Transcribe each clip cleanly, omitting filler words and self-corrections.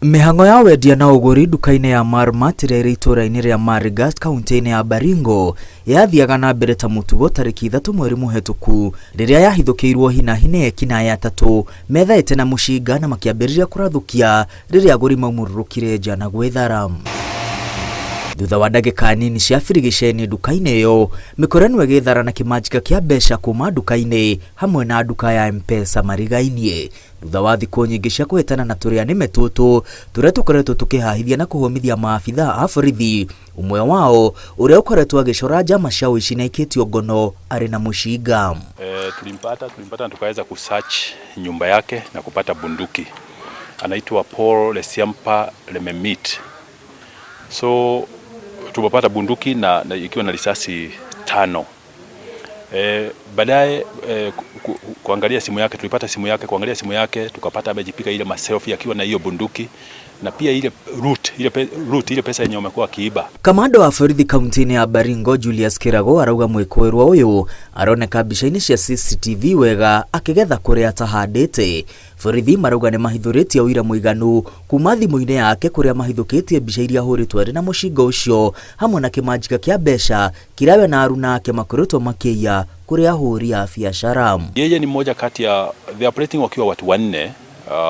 Mihango ya wendia na uguri duka-inĩ ya Marigat ĩrĩa ĩrĩ itũũra-inĩ rĩa Marigat kaunti-inĩ ya Baringo yathiaga na mbere ta mũtugo tarĩki 3 mweri mũhetũku rĩrĩa yahithũkĩirwo hinahi nĩ ekinaĩ atatũ methaĩte na mĩcinga na makĩambĩrĩria kũrathũkia rĩrĩa agũri maumũrũrũkire nja na gwĩthara. Thutha wa ndagĩka nini cia birigiceni duka-inĩ ĩyo, mĩkorano ĩgĩthara na kĩmanjĩka kĩa mbeca kuma duka-inĩ hamwe na duka ya M-Pesa Marigat-inĩ. Thutha wa thikũ nyingĩ cia kũhĩtana na tũrĩa nĩme tũtũ tũrĩa tũkoretwo tũkĩhahithia na kũhũmithia maabithaa a borithi, ũmwe wao ũrĩa ũkoretwo agĩcora njama cia ũici na ikĩtio ngono arĩ na mĩcinga. Tulimpata na tukaweza kusearch nyumba yake na kupata bunduki. Anaitwa Paul Lesiampa Lememit. So tumepata bunduki na ikiwa na risasi 5. Baadaye kuangalia simu yake, tulipata simu yake, kuangalia simu yake tukapata amejipika ile maselfie akiwa na hiyo bunduki na pia ile pesa yenye amekuwa akiiba. Kamanda wa borithi kaunti-inĩ ya Baringo Julius Kirago arauga Ekũĩrwo uyu aroneka mbica-inĩ cia CCTV wega akigetha kuria atahandĩte. Borithi marauga nĩ mahithũrĩtie ũira mũiganu kuma thimũ-inĩ yake kuria mahithũkĩtie mbica iria ahũrĩtwo arĩ na mũcinga ũcio hamwe na kĩmanjĩka kĩa mbeca kĩrĩa we na aruna ake makoretwo makĩiya kuria ahũri a biacara. Yeye ni mmoja kati ya the operating wakiwa watu 4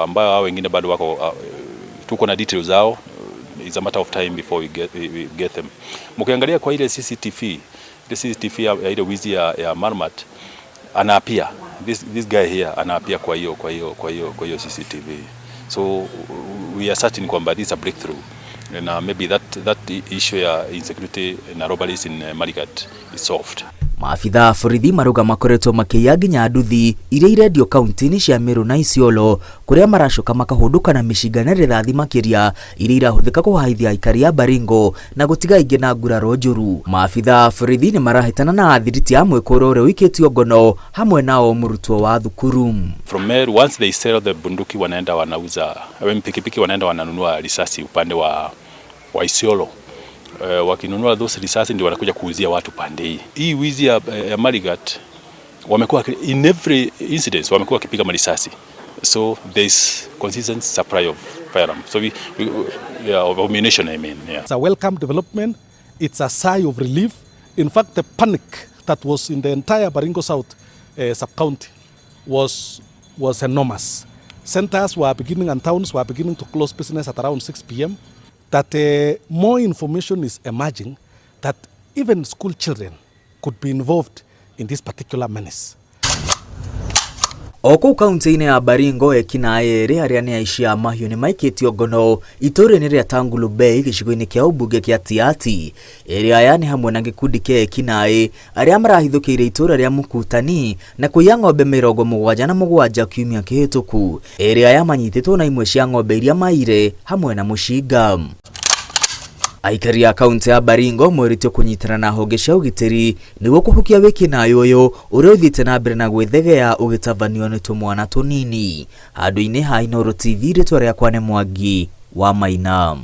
ambao hao wengine bado wako tuko na details zao. It's a matter of time before we get them. Mkiangalia kwa ile CCTV ya ile wizi ya Marigat anaapia this guy here anaapia kwa hiyo CCTV. So we are certain kwamba this is a breakthrough and maybe that issue ya insecurity na robberies in Marigat is solved. Maafithaa a borithi marauga makoretwo makĩiya nginya nduthi iria irendio kaunti-inĩ cia Meru na Isiolo kuria maracoka makahũndũka na mĩcinga na rithathi makĩria iria irahũthĩka kũhahithia aikari a Baringo na gũtiga ingĩ na nguraro njũru. Maafithaa a borithi nĩ marahĩtana na athiriti a Ekũĩrwo ũrĩa ũikĩtio ngono hamwe nao mũrutwo wa thukuru. From Meru, once they sell the bunduki wanaenda wanauza, pikipiki wanaenda wananunua risasi upande wa Isiolo. Wakinunua those risasi ndio wanakuja kuuzia watu pande hii. Hii wizi ya Marigat wamekuwa in every incident wamekuwa wakipiga marisasi. So there's consistent supply of firearms. So of ammunition, I mean. Yeah. It's a welcome development. It's a sigh of relief. In fact, the panic that was in the entire Baringo South sub-county was enormous. Centers were beginning and towns were beginning to close business at around 6 p.m. That more information is emerging that even school children could be involved in this particular menace. Oko kaunti-inĩ ya Baringo ekinaĩ erĩ arĩa nĩ aici a mahiũ nĩ maikĩtio ngono itũũra-inĩ rĩa Tangulu Bay gĩcigo-inĩ kĩa ũmbunge kĩa Tiati. Erĩ aya nĩ hamwe na gĩkundi kĩa ekinaĩ arĩa marahithũkĩire itũũra rĩa Mukutani na kũiya ng'ombe 77 kiumia kĩhĩtũku. Erĩ aya manyitĩtwo na imwe cia ng'ombe iria maire hamwe na mũcinga. Aikari a kaunti ya Baringo moritio kũnyitana na honge cia ũgitĩri nĩguo kũhukia wĩkinaĩ ũyũ ũrĩa ũthiĩte na mbere na gwĩthegea ũgĩtabanio nĩ tũmwana tũnini. Handũ-inĩ ha Inooro TV rĩtwa rĩakwa nĩ Mwangi wa Maina.